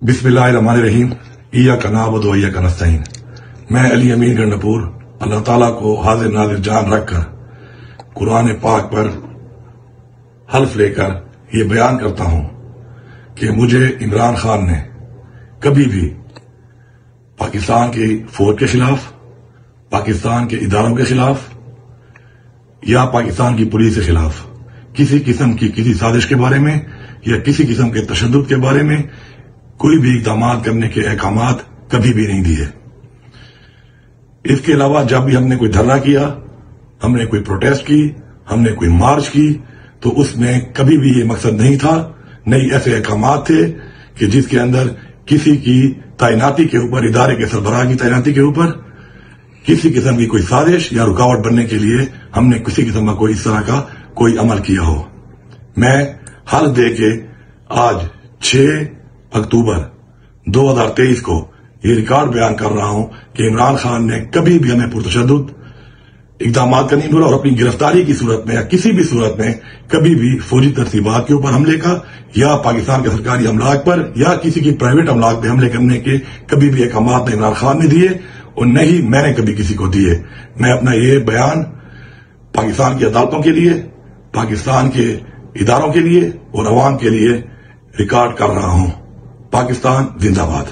बिस्मिल्लाहिर्रहमानिर्रहीम। इय्याका नअबुदु व इय्याका नस्तईन। मैं अली अमीन गंडपुर अल्लाह ताला को हाजिर नाजिर जान रखकर कुरान पाक पर हल्फ लेकर ये बयान करता हूं कि मुझे इमरान खान ने कभी भी पाकिस्तान की फौज के खिलाफ, पाकिस्तान के इदारों के खिलाफ या पाकिस्तान की पुलिस के खिलाफ किसी किस्म की किसी साजिश के बारे में या किसी किस्म के तशद्दुद के बारे में कोई भी इक़दाम करने के अहकामात कभी भी नहीं दिए। इसके अलावा जब भी हमने कोई धरना किया, हमने कोई प्रोटेस्ट की, हमने कोई मार्च की, तो उसमें कभी भी ये मकसद नहीं था, नहीं ऐसे अहकामात थे कि जिसके अंदर किसी की तैनाती के ऊपर, इदारे के सरबराह की तैनाती के ऊपर किसी किस्म की कोई साजिश या रुकावट बनने के लिए हमने किसी किस्म का कोई इस तरह का कोई अमल किया हो। मैं हल्फ दे के आज 6 अक्टूबर 2023 को ये रिकॉर्ड बयान कर रहा हूं कि इमरान खान ने कभी भी हमें पुरतशद्दुद इक़दाम का नहीं बोला और अपनी गिरफ्तारी की सूरत में या किसी भी सूरत में कभी भी फौजी तरतीबात के ऊपर हमले का या पाकिस्तान के सरकारी अमलाक पर या किसी की प्राइवेट अमलाक पे हमले करने के कभी भी अहकामात न इमरान खान ने दिए और न ही मैंने कभी किसी को दिए। मैं अपना ये बयान पाकिस्तान की अदालतों के लिए, पाकिस्तान के इदारों के लिए और अवाम के लिए रिकॉर्ड कर रहा हूं। पाकिस्तान जिंदाबाद।